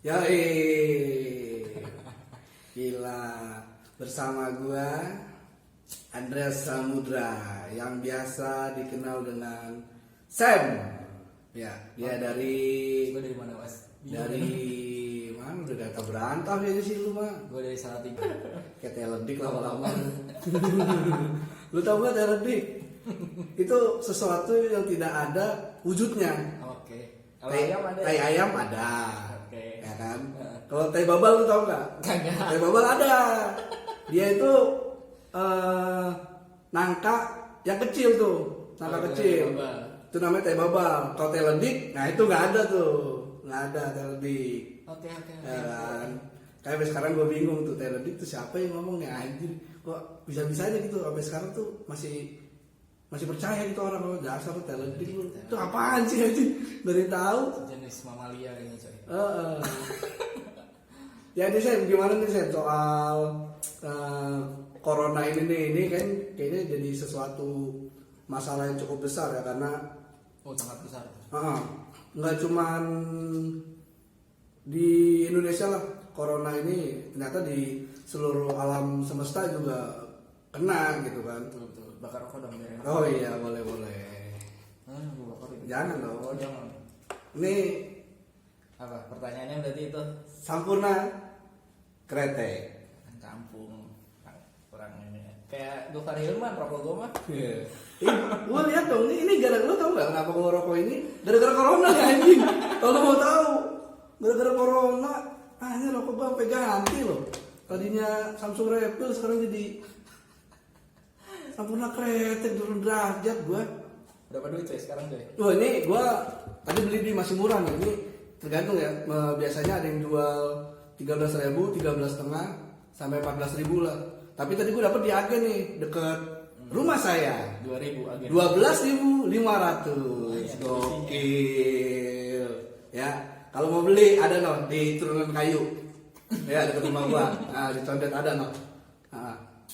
Yoi, gila, bersama gua Andreas Samudra yang biasa dikenal dengan Sam. Ya, dia dari Gue dari mana, Mas? dari mana udah data berantah ya sih lu mah. Gue dari Salatiga. Kayak teledik lama-lama. Lu tau gak teledik? Itu sesuatu yang tidak ada wujudnya. Oke. Kalau ayam ada. Tai ayam ada. Oke. Ya kan? Kalau tai babal lu tau gak? Kagak. Tai babal ada. Dia itu nangka yang kecil tuh, nangka Oh, kecil. tai babal. Itu namanya tai babal. Kalau tai ledik, nah itu nggak ada tuh, nggak ada tai ledik. Oke. Ya kan? Kayak sampai sekarang gue bingung tuh tai ledik tuh siapa yang ngomong nih anjir? Kok bisa-bisanya gitu? Sampai sekarang tuh masih percaya gitu orang kalau dasar tuh tai ledik lu. Itu apaan sih anjir? Dari tahu. Jenis mamalia kayaknya, coy. Ya ini saya gimana nih saya soal corona ini kan kayaknya jadi sesuatu masalah yang cukup besar ya karena Oh, sangat besar. nggak cuman di Indonesia lah corona ini ternyata di seluruh alam semesta juga kena gitu kan. Betul. Bakar rokok dong, biar enak. Oh iya boleh. Gue bakar itu. Jangan dong. Oh, jangan. Ini Apa? Pertanyaannya berarti itu Sampurna Kretek. kampung kurang ini. Kayak Gofar Hilman, rokok gue mah. Gue lihat dong, ini gara-gara lo tau gak kenapa gue ngerokok ini? Gara-gara corona ya anjing. Kalau lo mau tahu, gara-gara corona, ini rokok gue sampai ganti loh. Tadinya Samsung Refill sekarang jadi Sampurna Kretek, turun derajat gue. Berapa duit, coy, sekarang, coy? Wah ini gue tadi beli di masih murah nih. Ini tergantung ya. Biasanya ada yang jual 13.000, 13,5 sampai 14.000 lah. Tapi tadi gue dapet di Agen nih deket rumah saya. 2.000 agen. 12.500. Gokil. Ya, kalau mau beli ada noh di turunan kayu. Ya deket rumah gua. Nah, di Condet ada noh.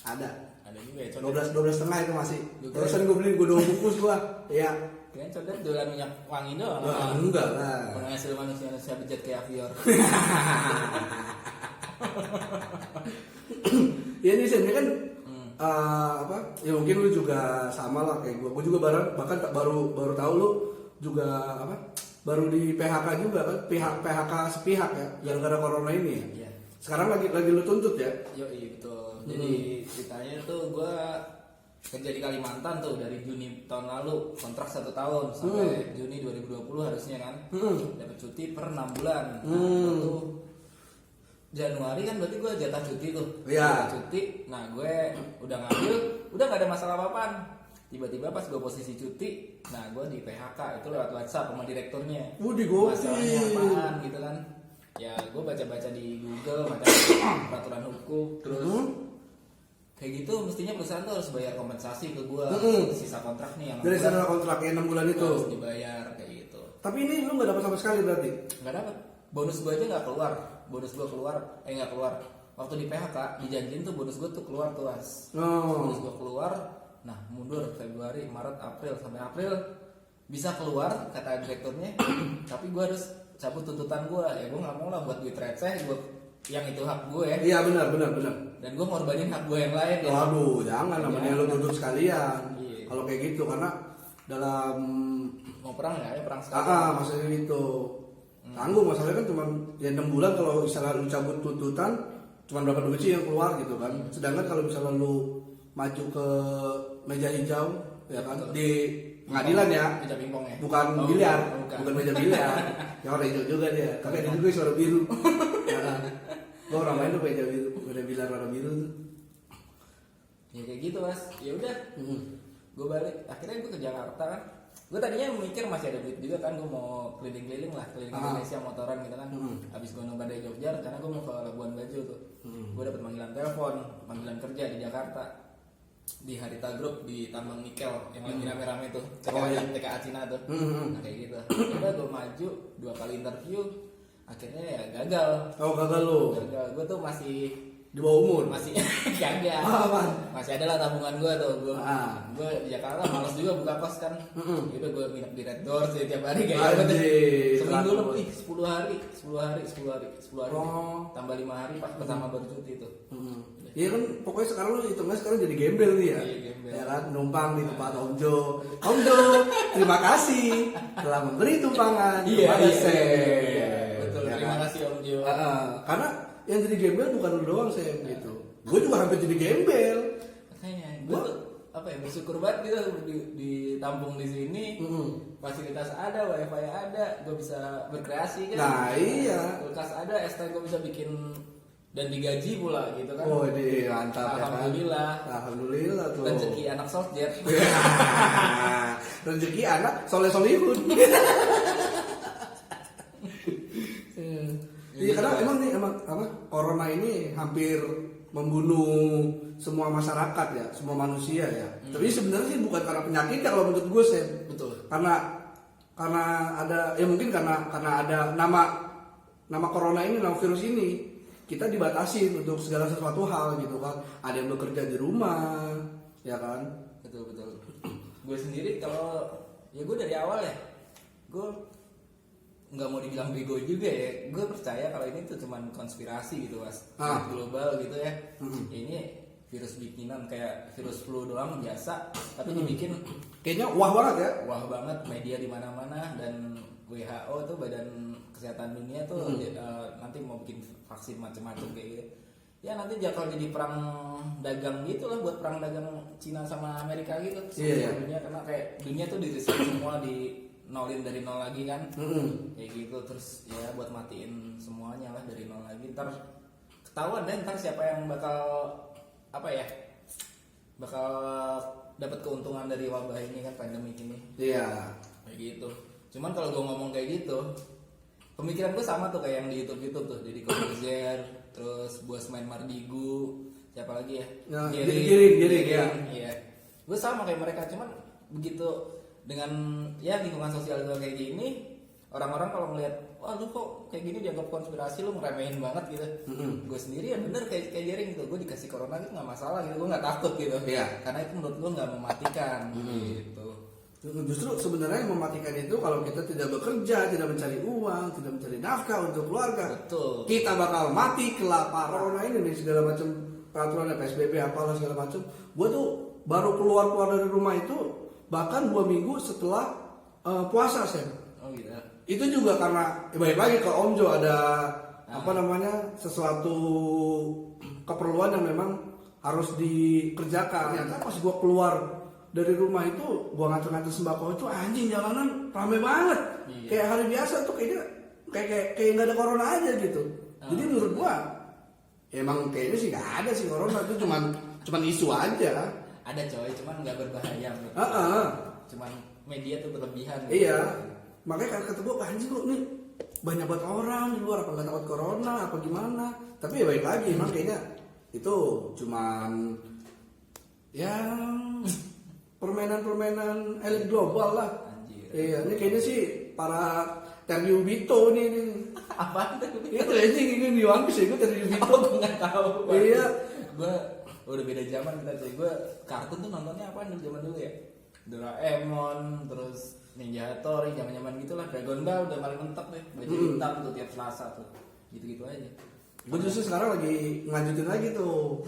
Ada. Ada juga ya, coy. 12,5 itu masih. Juga. Terusan gue beli gue 2 bungkus gua. Iya. Kayaknya condet jualan minyak wangi doang. Wah, enggak lah. Penghasil manusia bejat kayak Avior. Ya ini sih kan apa? Ya mungkin lu juga sama lah kayak gua. Gua juga bahkan baru tahu lu juga apa? Baru di PHK juga kan? PHK sepihak ya gara-gara corona ini ya. Iya. Sekarang lagi lu tuntut ya? Yoi, betul. Jadi ceritanya tuh gue kerja di Kalimantan tuh dari Juni tahun lalu, kontrak 1 tahun sampai Juni 2020 harusnya kan. Dapat cuti per 6 bulan. Nah, itu Januari kan berarti gue jatah cuti tuh. Iya. Jatah cuti. Nah, gue udah ngambil, udah gak ada masalah apa-apaan. Tiba-tiba pas gue posisi cuti, nah gue di PHK itu lewat WhatsApp sama direkturnya. Di gokil. Masalahnya apaan gitu kan? Ya gue baca-baca di Google macam peraturan hukum terus kayak gitu mestinya perusahaan tuh harus bayar kompensasi ke gue sisa kontrak nih yang Dari sana kontraknya 6 bulan itu. harus dibayar kayak gitu. Tapi ini lu nggak dapat sama sekali berarti? Nggak dapat, bonus gue aja nggak keluar. Bonus gue keluar, nggak keluar. Waktu di PHK dijanjiin tuh bonus gue tuh keluar tuh as. Bonus gue keluar, nah mundur Februari, Maret, April sampai April bisa keluar kata direkturnya, tapi gue harus cabut tuntutan gue. Ya gue nggak mau lah buat duit receh, gue yang itu hak gue ya. Iya benar. Dan gue ngorbanin hak gue yang lain ya. Waduh, jangan namanya lu tuntut sekalian. Iya. Kalau kayak gitu karena dalam Mau perang nggak ya, perang sekali. maksudnya gitu. Tanggung masalahnya kan cuma ya 6 bulan kalau misalnya lu cabut tuntutan cuma berapa duit sih yang keluar gitu kan. Sedangkan kalau misalnya lu maju ke meja hijau ya kan di pengadilan ya. Meja pingpong ya. Bukan biliar, bukan. meja biliar. Yang warna hijau juga dia. Tapi ada juga suara biru. Gua orang main tuh meja biru, meja biliar warna biru tuh. Ya kayak gitu mas. Ya udah. Gue balik. Akhirnya gue ke Jakarta kan. Gue tadinya mikir masih ada duit juga kan. Gue mau keliling-keliling lah, keliling Indonesia motoran gitu kan. Abis gue nyoba dari Jogja, karena gue mau ke Labuan Bajo tuh. Gue dapet panggilan telepon, panggilan kerja di Jakarta. Di Harita Group di tambang nikel yang lagi rame-rame tuh. TKA Cina tuh. Nah kayak gitu. Udah gue maju 2 kali interview. Akhirnya ya gagal. Oh gagal lu. Gagal. Gue tuh masih Di bawah umur. Masih kagak. Apaan? Masih ada lah tabungan gue tuh. Gue di Jakarta malas juga buka kos kan. Gitu gue nginep di Red Doors tiap hari kayak gitu. Seminggu lebih 10 hari. Oh. Tambah 5 hari pas pertama baru cuti tuh. Iya kan, pokoknya sekarang lu hitungnya sekarang jadi gembel nih ya. Iya, gembel. Ya kan, numpang di tempat Om Jo. Om Jo, terima kasih telah memberi tumpangan kepada saya. Betul, Ya terima kan? kasih Om Jo. Karena yang jadi gembel bukan lu doang Sam gitu. Gue juga hampir jadi gembel. Makanya gue tuh apa ya, bersyukur banget gitu ditampung di sini. Fasilitas ada, wifi ada, gue bisa berkreasi kan. Nah iya. Kulkas ada, es teh gue bisa bikin dan digaji pula gitu kan. Oh ini mantap Alhamdulillah. Ya kan. Alhamdulillah tuh. Rezeki anak soldier. Rezeki anak soleh-solihun. Iya karena emang apa corona ini hampir membunuh semua masyarakat ya, semua manusia ya. Tapi sebenarnya sih bukan karena penyakitnya kalau menurut gue Sam. Betul. Karena ada ya mungkin karena ada nama corona ini, nama virus ini kita dibatasi untuk segala sesuatu hal gitu kan. Ada yang bekerja di rumah, ya kan? Betul. Gue sendiri kalau ya gue dari awal ya, gue nggak mau dibilang bego juga ya. Gue percaya kalau ini tuh cuman konspirasi gitu mas, global gitu ya. Ini virus bikinan kayak virus flu doang biasa, tapi dibikin kayaknya wah banget ya. Wah banget, media di mana-mana dan WHO tuh Badan Kesehatan Dunia tuh nanti mau bikin vaksin macam-macam kayak gitu. Ya nanti bakal jadi perang dagang gitu lah, buat perang dagang Cina sama Amerika gitu. Iya. Dunia karena kayak dunia tuh di-reset semua, di nolin dari nol lagi kan. Kayak gitu terus ya buat matiin semuanya lah dari nol lagi. Ntar ketahuan deh ntar siapa yang bakal apa ya? Bakal dapat keuntungan dari wabah ini kan, pandemi ini. Iya. Kayak gitu. Cuman kalau gue ngomong kayak gitu, pemikiran gue sama tuh kayak yang di YouTube tuh, jadi Corbuzier, terus Bosman Mardigu, siapa lagi ya? Nah, Giring ya. Iya. Gue sama kayak mereka, cuman begitu dengan ya lingkungan sosial gue kayak gini, orang-orang kalau ngeliat, wah lu kok kayak gini dianggap konspirasi, lu ngeremehin banget gitu. Gue sendiri ya bener kayak Giring gitu, gue dikasih corona itu nggak masalah gitu, gue nggak takut gitu. Iya. Karena itu menurut gue nggak mematikan gitu. Justru sebenarnya yang mematikan itu kalau kita tidak bekerja, tidak mencari uang, tidak mencari nafkah untuk keluarga. Betul. Kita bakal mati kelaparan. Corona ini nih segala macam peraturan PSBB apalah segala macam. Gue tuh baru keluar dari rumah itu bahkan 2 minggu setelah puasa Sam. Oh gitu. Itu juga karena baik lagi ke Om Jo ada apa namanya sesuatu keperluan yang memang harus dikerjakan. Ternyata pas gue keluar dari rumah itu gua nganter-nganter sembako itu anjing jalanan rame banget. Iya. Kayak hari biasa tuh kayaknya kayak nggak ada corona aja gitu. Jadi menurut gua emang kayaknya sih nggak ada sih corona, itu cuman isu aja. Ada coy, cuman nggak berbahaya. Cuman media tuh berlebihan. Iya. Makanya kata gua anjing kok nih banyak banget orang di luar, apa nggak takut corona apa gimana. Tapi ya baik lagi emang kayaknya itu cuman yang permainan elit global lah. Anjir. Iya, ini kayaknya sih para Ternyubito nih. Apaan tuh? Itu anjing ini di One Piece itu Ternyubito. Gue nggak tahu. Iya. Gue udah beda zaman kita sih. Gue kartun tuh nontonnya apaan dari zaman dulu ya? Doraemon, terus Ninja Hattori, zaman-zaman gitulah. Dragon Ball udah paling mentok deh. Baju hitam tuh tiap Selasa tuh. Gitu-gitu aja. Gue justru sekarang lagi ngelanjutin lagi tuh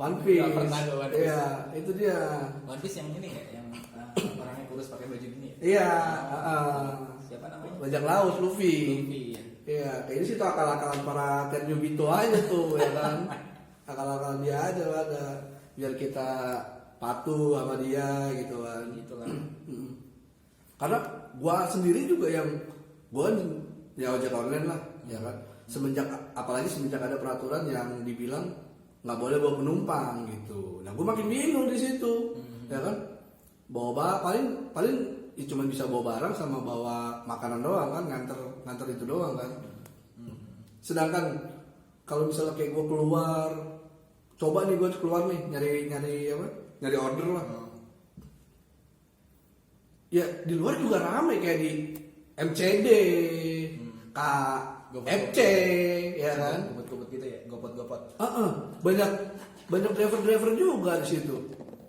One Piece. Gak pernah gue One Piece. Iya, itu dia. One Piece yang ini ya, yang orangnya kurus pakai baju gini ya? Iya, Siapa namanya? bajak laut Luffy. Luffy ya. Iya, kayaknya sih itu akal-akalan para Ternyubito aja tuh ya kan. Akal-akalan dia aja lah ada biar kita patuh sama dia gitu kan. Gitu kan. Karena gua sendiri juga yang gua ya ojek online lah, ya kan. Apalagi semenjak ada peraturan yang dibilang nggak boleh bawa penumpang gitu. Nah, gue makin bingung di situ, ya kan. Paling ya cuma bisa bawa barang sama bawa makanan doang kan, nganter itu doang kan. Sedangkan kalau misalnya kayak gue keluar, coba nih gue keluar nih nyari order lah. Ya di luar juga ramai kayak di MCD, FC, ya kan? Gopot gitu ya, gopot. Banyak driver juga di situ.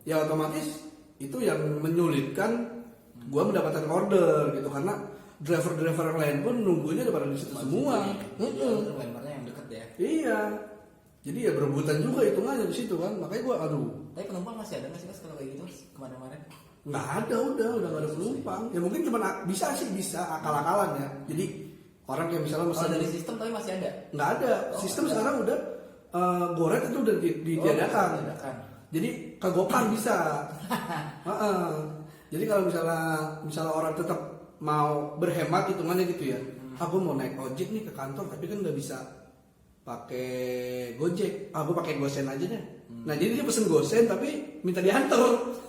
Ya otomatis itu yang menyulitkan gua mendapatkan order gitu karena driver yang lain pun nunggunya daripada di situ semua. Lemparnya yang deket ya. Iya. Jadi ya berebutan juga hitungannya di situ kan. Makanya gua Tapi penumpang masih ada nggak sih Mas kalau kayak gitu Mas kemarin-kemarin? nggak ada, udah nggak ada penumpang. Ya mungkin cuma bisa akal-akalan ya. Jadi orang yang misalnya Kalau dari sistem tapi masih ada. nggak ada. Sistem sekarang udah goret itu udah ditiadakan. Jadi ke Gopar bisa. Jadi kalau misalnya orang tetap mau berhemat hitungannya gitu ya. Aku mau naik ojek nih ke kantor tapi kan nggak bisa pakai Gojek. Aku pakai Gosen aja deh. Nah jadi dia pesen Gosen tapi minta diantar.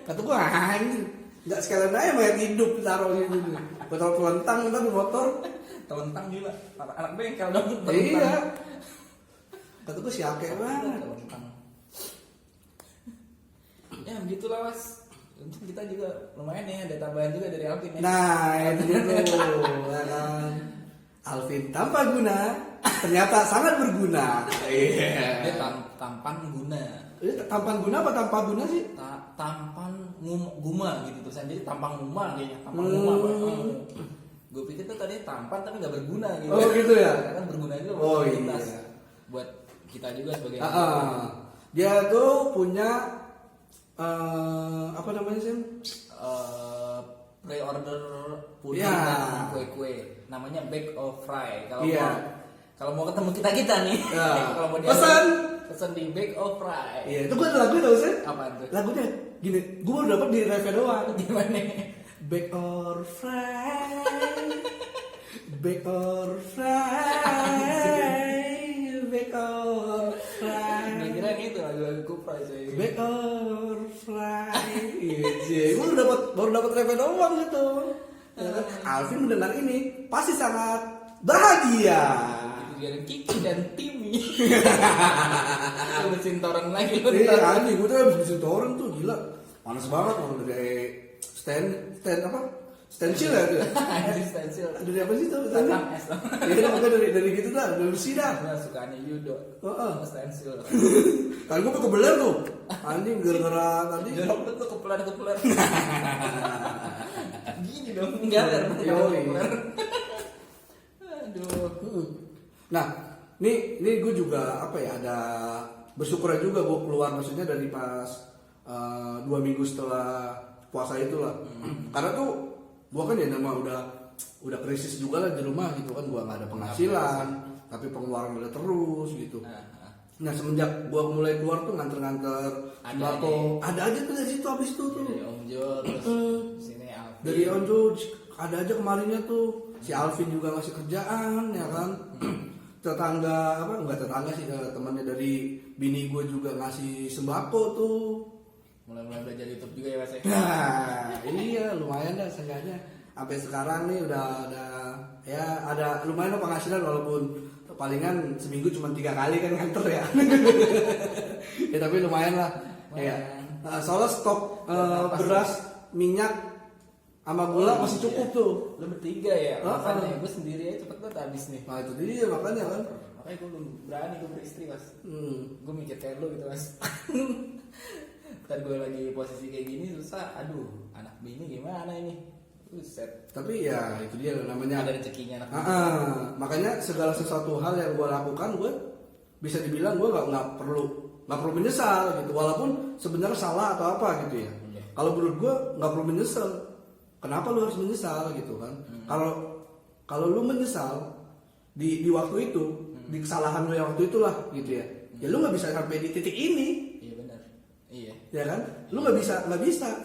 Kata gua anjing, nggak sekalian aja mayat hidup taruh gitu. Gua taruh telentang ntar di motor. Telentang gila, anak bengkel dong. Iya. Kata gua si akeh banget. Telentang. Ya begitulah Mas. Untuk kita juga lumayan ya, ada tambahan juga dari Alvin ya. Nah itu ya kan. Alvin tanpa guna ternyata sangat berguna. Iya. Dia tampan guna. Tampan guna apa tanpa guna sih? Tampan guma gitu tulisan, jadi tampang guma kayaknya, tampang guma. Gue pikir tuh tadi tampan tapi nggak berguna gitu. Oh gitu ya? Kan berguna juga Oh buat iya. buat kita juga sebagai Dia tuh punya apa namanya sih? pre-order puding Ya. dan kue-kue, namanya Bake of Fry. Kalau mau ketemu kita nih, Ya. kalau mau pesan di Bake of Fry. Iya, itu gue ada lagu tau sih? Apaan tuh? Lagunya gini, gue baru dapet di review doang. Gimana? Bake or fry, bake or fry, bake or fry. Gue kira itu lagu-lagu Kupra sih. Bake or fry. Iya, gue baru dapat review doang gitu. Ya kan? Alvin mendengar ini pasti sangat bahagia. Biarin Kiki dan Timmy. Mesin torrent lagi lu. Iya, anjing gue tuh habis bikin torrent tuh gila. Panas banget orang dari stand apa? Stensil ya itu ya? Stensil. Dari apa sih tuh? Batang es. Iya, makanya dari gitu dah, dari besi dah. Nah, sukaannya Yudo. Stensil. Kan gue kebeler tuh. Anjing gara-gara tadi. Jorok tuh kepelan. Gini dong, galer. Aduh. Nah, nih gue juga apa ya, ada bersyukur juga gue keluar maksudnya dari pas 2 minggu setelah puasa itulah. Karena tuh gue kan ya nama udah krisis juga lah di rumah gitu kan, gue nggak ada penghasilan, tapi pengeluaran udah terus gitu. Nah semenjak gue mulai keluar tuh nganter sembako, ada aja tuh dari situ habis itu tuh. Dari Om Jo, terus sini Alvin. Dari Om Jo ada aja kemarinnya tuh. Si Alvin juga ngasih kerjaan ya kan. Tetangga apa enggak tetangga sih, temannya dari bini gue juga ngasih sembako tuh. Mulai belajar YouTube juga ya Mas ya. Nah, iya lumayan dah seenggaknya. Sampai sekarang nih udah ada lumayan lah penghasilan walaupun palingan seminggu cuma 3 kali kan nganter ya. Ya tapi lumayan lah. Ya. Soalnya stok beras, minyak sama gula masih cukup tuh. Lu bertiga ya, makanya gue sendiri aja cepet banget habis nih. Nah itu dia makanya kan. Makanya gue belum berani gue beristri Mas. Gue mikir kayak lu gitu Mas. Ntar gue lagi posisi kayak gini susah, aduh anak bini gimana ini. Buset. Tapi ya itu dia namanya ada rezekinya anak. Makanya segala sesuatu hal yang gue lakukan gue bisa dibilang gue nggak perlu menyesal gitu, walaupun sebenarnya salah atau apa gitu ya. Kalau menurut gue nggak perlu menyesal. Kenapa lu harus menyesal gitu kan? Kalau lu menyesal di waktu itu, di kesalahan lu yang waktu itulah gitu ya. Ya lu nggak bisa sampai di titik ini. Iya benar. Iya. Ya kan? Lu nggak bisa.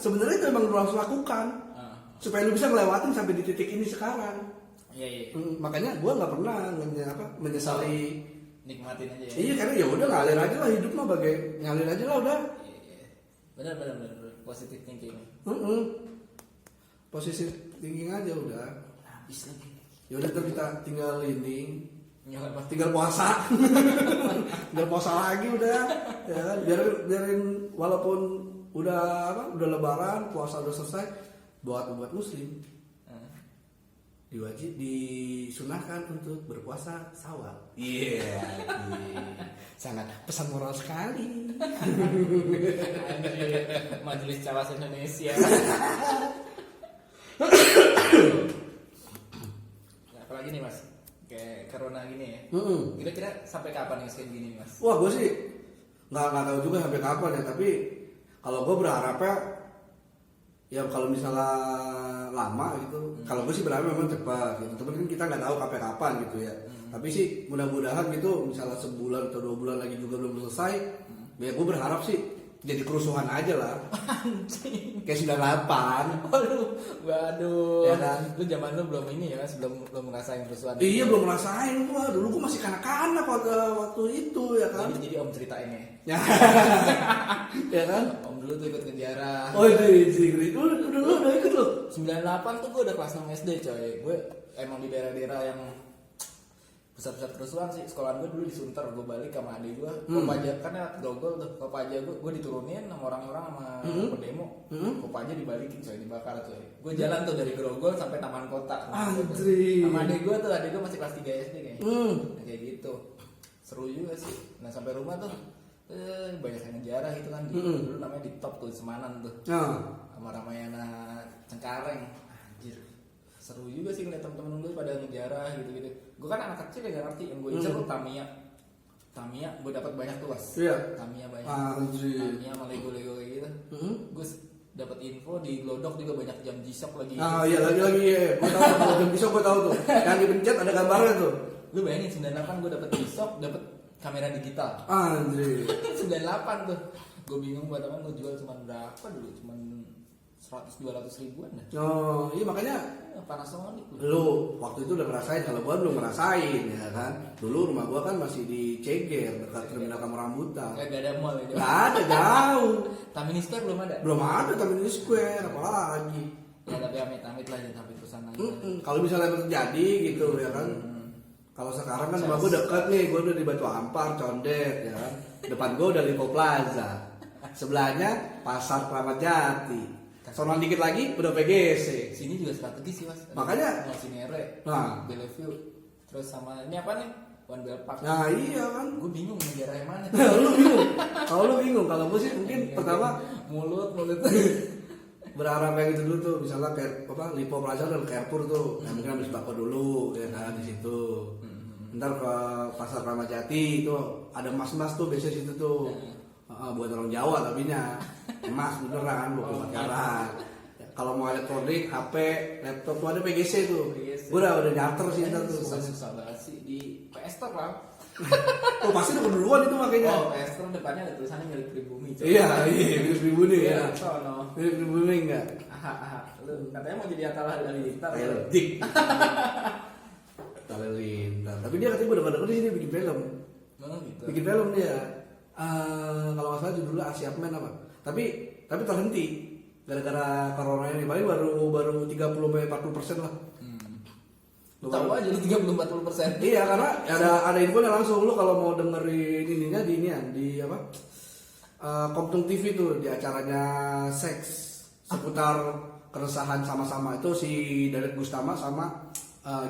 Sebenarnya itu emang lu harus lakukan. Supaya lu bisa ngelewatin sampai di titik ini sekarang. Iya. Makanya gue nggak pernah menyesali. Nikmatin aja ya. Iya karena ya udah ngalir aja lah hidup mah, ngalir aja lah udah. Iya. Benar. Positive thinking. Positif thinking aja udah. Habis lagi. Ya udah kita tinggal ini. Nyala Tinggal puasa. Tinggal puasa lagi udah. Ya kan? Biarin walaupun udah lebaran, puasa udah selesai, buat muslim. disunahkan untuk berpuasa Syawal. Iya, sangat pesan moral sekali. Majelis Cawas Indonesia. Apalagi nih mas, kayak corona gini ya. Kira-kira sampai kapan nih kayak gini mas? Wah, gue sih nggak tahu juga sampai kapan ya. Tapi kalau gue berharapnya ya kalau misalnya lama gitu, kalau gue sih berharap memang cepat gitu. Tapi kan kita nggak tahu kapan gitu ya. Tapi sih mudah-mudahan gitu, misalnya sebulan atau 2 bulan lagi juga belum selesai, ya gue berharap sih jadi kerusuhan aja lah. Kayak 98. Waduh. Ya kan? Lu zaman lu belum ini ya mas, belum ngerasain kerusuhan. Iya belum ngerasain gua. Dulu gua masih kanak-kanak waktu itu ya kan. Jadi om ceritain ya. Ya kan? Om dulu tuh ikut ngejarah. Oh itu udah ikut lo. 98 tuh gue udah kelas 6 SD coy. Gue emang di daerah-daerah yang pusat-pusat kerusuhan sih. Sekolahan gue dulu di Sunter. Gue balik sama adik gue. Kopaja kan ya Grogol tuh. Kopaja gue diturunin sama orang-orang sama pendemo. Kopaja dibalikin coy, dibakar coy. Gue jalan tuh dari Grogol sampai Taman Kota. Andri. Sama adik gue masih kelas 3 SD kayaknya. Kayak gitu. Seru juga sih. Nah sampai rumah tuh banyak yang ngejarah gitu kan. Dulu namanya di top tuh Semanan tuh. Sama Ramayana Cengkareng. Anjir. Seru juga sih ngeliat temen-temen gue pada ngejarah gitu-gitu. Gue kan anak kecil ya gak ngerti. Yang gue incer tuh Tamiya gue dapat banyak tuh mas. Iya. Tamiya banyak. Anjir. Tamiya sama Lego kayak gitu. Gue dapat info di Glodok juga banyak jam G-Shock lagi. Iya lagi ya. Gue tahu kalau jam G-Shock gue tahu tuh. Yang dipencet ada gambarnya tuh. Lu bayangin 98 gue dapat G-Shock, dapat kamera digital. Anjir. 98 tuh. Gue bingung buat apa gue jual cuman berapa dulu? Cuman 100-200 ribuan dah. Oh iya makanya Panasonic lu waktu itu udah ngerasain, kalau gua belum ngerasain ya kan. Dulu rumah gua kan masih di Ceger dekat terminal Kampung Rambutan. Gak ada mall itu. Gak ada, jauh. Tamini Square belum ada. Belum ada Tamini Square apalagi. Ya tapi amit-amit lah jangan sampai kesana. Kalau misalnya terjadi gitu ya kan. Kalau sekarang kan rumah gua dekat nih, gua udah di Batu Ampar, Condet ya kan. Depan gua udah Lipo Plaza. Sebelahnya Pasar Kramat Jati. Sono dikit lagi udah PGC. Sini juga strategis sih mas. Makanya Mall Cinere, nah, Bellevue, terus sama ini apa nih? One Bell Park. Nah iya kan. Gue bingung ngejarah yang mana. Lu bingung. Kalau lu bingung, kalau gue sih mungkin pertama mulut. Berharap kayak gitu dulu tuh, misalnya kayak apa Lipo Plaza dan Carrefour tuh, nah, mungkin habis bako dulu ya kan di situ. Ntar ke Pasar Kramat Jati itu ada mas-mas tuh biasa situ tuh. Buat orang Jawa tapi nya emas beneran 24 karat. Kalau mau elektronik, HP, laptop tuh ada PGC tuh. Gue udah nyarter sih itu tuh. Susah banget sih di PS Store lah. Oh pasti udah duluan itu makanya. Oh PS Store depannya ada tulisannya milik pribumi. Iya milik pribumi ya. Sono. Milik pribumi enggak? Lu katanya mau jadi Atal Halilintar. Dik. Halilintar. Tapi dia katanya bener-bener dia bikin film. Gitu. Bikin film dia. Kalau nggak salah judulnya Asia Man apa? Tapi terhenti gara-gara corona ini. Paling baru 30-40% lah. Tahu aja lu 30-40%. Iya karena ada infonya langsung lu kalau mau dengerin ininya di apa? Komptung TV tuh di acaranya seks seputar keresahan sama-sama itu si Dadet Gustama sama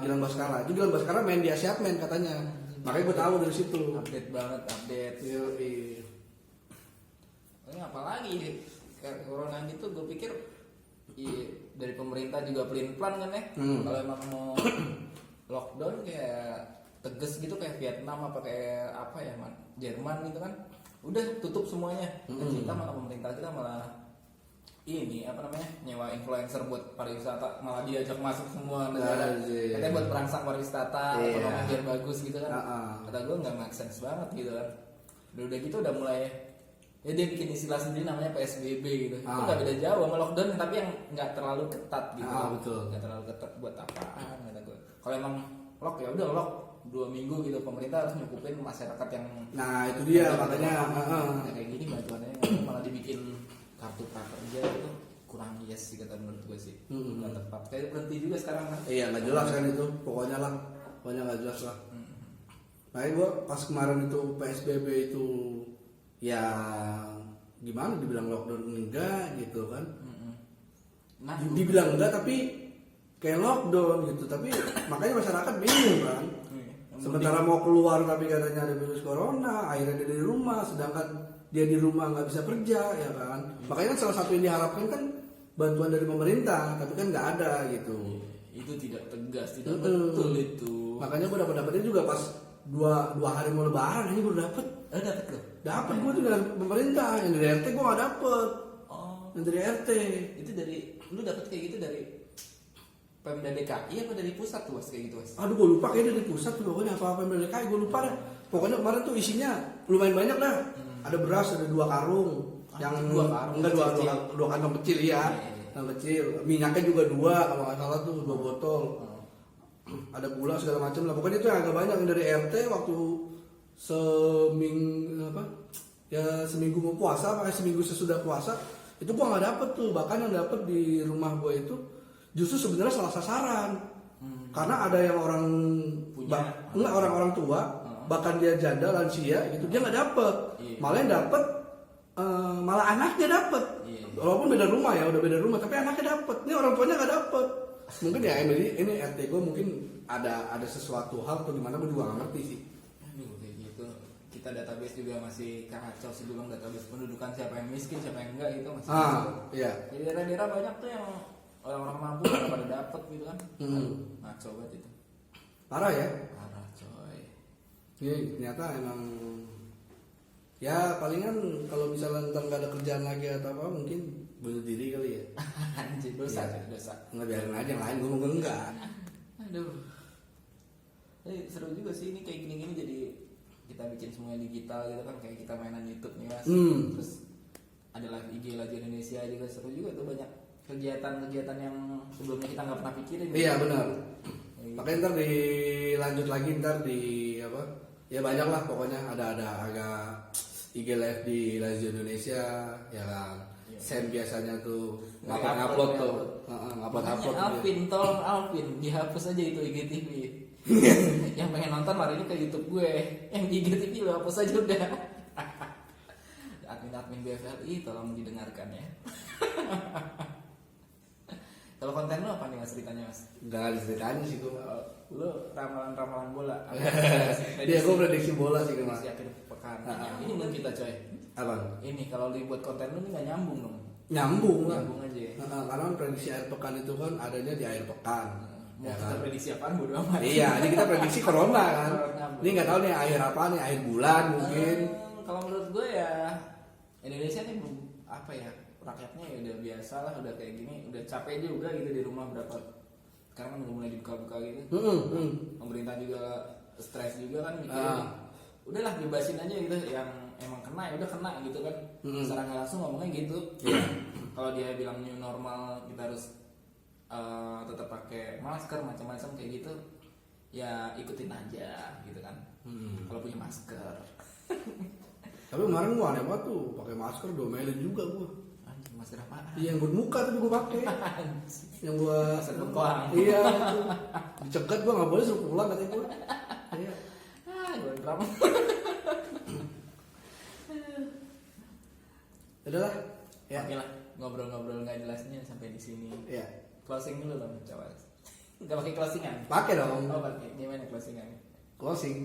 Gilang Baskara. Itu Gilang Baskara main di Asia Man katanya. Makanya gue tahu dari situ. Update banget, update. Iya. Ini apalagi kayak corona gitu, gue pikir dari pemerintah juga pelin-pelan kan ya. Kalau emang mau lockdown kayak tegas gitu kayak Vietnam apa kayak apa ya man, Jerman gitu kan, udah tutup semuanya. Kita malah pemerintah kita malah ini apa namanya nyewa influencer buat pariwisata, malah diajak masuk semua negara. Katanya buat perangsang pariwisata, ekonomi biar bagus gitu kan. Kata gue nggak make sense banget gitu kan. Udah gitu udah mulai ya dia bikin istilah sendiri namanya PSBB gitu. Itu nggak beda jauh sama lockdown tapi yang nggak terlalu ketat gitu. Betul. Nggak terlalu ketat buat apaan kata gue. Kalau emang lock ya udah lock 2 minggu gitu, pemerintah harus nyukupin masyarakat yang nah itu dia makanya kayak gini bantuannya malah dibikin kartu prakerja itu kurang yes sih kata menurut gue sih. Nggak tepat kayak berhenti juga sekarang kan. Iya nggak jelas kan itu pokoknya nggak jelas lah. Makanya gue pas kemarin itu PSBB itu ya gimana dibilang lockdown enggak gitu kan. Dibilang enggak tapi kayak lockdown gitu. Tapi makanya masyarakat bingung kan. Yang Sementara mau keluar tapi katanya ada virus corona, akhirnya dia di rumah, sedangkan dia di rumah nggak bisa kerja, ya kan. Makanya kan salah satu yang diharapkan kan bantuan dari pemerintah, tapi kan nggak ada gitu. itu tidak tegas, tidak betul itu. Makanya gue dapetnya juga pas dua hari mau lebaran ini gue dapet. Dapat loh. Dapet gue tuh dari pemerintah, yang dari RT gue nggak dapet. Oh, Yang dari RT. itu dari lu dapat kayak gitu dari Pemda DKI apa dari pusat tuh Mas kayak gitu Mas? Aduh gue lupa kayaknya dari pusat tuh pokoknya apa yang dari DKI gue lupa dah. Pokoknya kemarin tuh isinya lumayan banyak dah. Ada beras, ada 2 karung. Yang 2 karung, enggak kecil. dua kantong kecil ya. Yang kecil. Minyaknya juga 2 kalau nggak salah tuh 2 botol. Ada gula segala macam lah. Pokoknya itu yang agak banyak yang dari RT waktu seminggu mau puasa, seminggu sesudah puasa itu gua nggak dapet tuh. Bahkan yang dapet di rumah gua itu justru sebenarnya salah sasaran. Karena ada yang orang orang tua, bahkan dia janda lansia gitu, dia nggak dapet. Iya. Malah yang dapet malah anaknya dapet. Iya. Walaupun beda rumah ya, udah beda rumah, tapi anaknya dapet. Ini orang tuanya nggak dapet. Mungkin ya ini RT gue mungkin ada sesuatu hal atau gimana gue juga nggak ngerti sih. Aduh kayak gitu. Kita database juga masih kacau sih belum database pendudukan siapa yang miskin siapa yang enggak itu masih. Iya. Di daerah-daerah banyak tuh yang orang-orang mampu nggak pada dapet gitu kan. Ngaco banget itu. Parah ya. Parah coy. Ini ternyata emang ya palingan kalau misalnya ntar nggak ada kerjaan lagi atau apa mungkin bunuh diri kali ya. Anjir dosa Iya. dosa. Nggak biarin aja yang lain gue mau enggak. Aduh. Seru juga sih ini kayak gini-gini jadi kita bikin semuanya digital gitu kan kayak kita mainan YouTube nih Mas. Terus ada live IG Lajo Indonesia juga seru juga tuh banyak kegiatan-kegiatan yang sebelumnya kita nggak pernah pikirin. Iya benar. Gitu. Makanya ntar dilanjut lagi ntar di apa? Ya banyak lah pokoknya ada agak IG live di Lazio Indonesia ya kan. Iya. Sam biasanya tuh Nge-upload, ngupload tuh. Makanya Ngupload. Alvin, tolong Alvin dihapus aja itu IGTV. Yang pengen nonton lari ke YouTube gue. Yang di IGTV lo hapus aja udah. Admin BFLI tolong didengarkan ya. Kalau konten lo apa nih Mas ceritanya Mas? Enggak ada ceritanya sih gue. Lo ramalan-ramalan bola. Dia gue prediksi bola sih gue mas. Prediksi akhir pekan. Ini belum kita coy. Apa? Ini kalau dibuat konten lo ini nggak nyambung dong. Nyambung lah. Nyambung aja ya. Karena kan prediksi akhir pekan itu kan adanya di akhir pekan. Mau Ya kita kan? prediksi apaan bodo amat. Iya, ini kita prediksi corona kan. Corona. Ini nggak tahu nih akhir apa nih, akhir bulan mungkin. Kalau menurut gue ya Indonesia nih apa ya rakyatnya ya udah biasa lah udah kayak gini udah capek juga gitu di rumah berapa sekarang kan udah mulai dibuka-buka gitu. Pemerintah juga stres juga kan mikirin udahlah bebasin aja gitu yang emang kena ya udah kena gitu kan. Secara nggak langsung ngomongnya gitu. Kalau dia bilang new normal kita harus tetap pakai masker macam-macam kayak gitu ya ikutin aja gitu kan. Kalau punya masker. Tapi kemarin gua aneh banget tuh, pakai masker domelin juga gua. Anjing, masker apaan? Iya yang buat muka tapi gua pakai. Yang gua Masker bengkoang. Iya, itu. Dicegat gua nggak boleh suruh pulang katanya gua. Iya. Gondram. Udahlah. Ya. Oke lah, ngobrol-ngobrol nggak jelasnya sampai di sini. Iya. Closing dulu dong, coba. Nggak pakai closingan? Pakai dong. Oh pakai. Gimana closingan? Closing.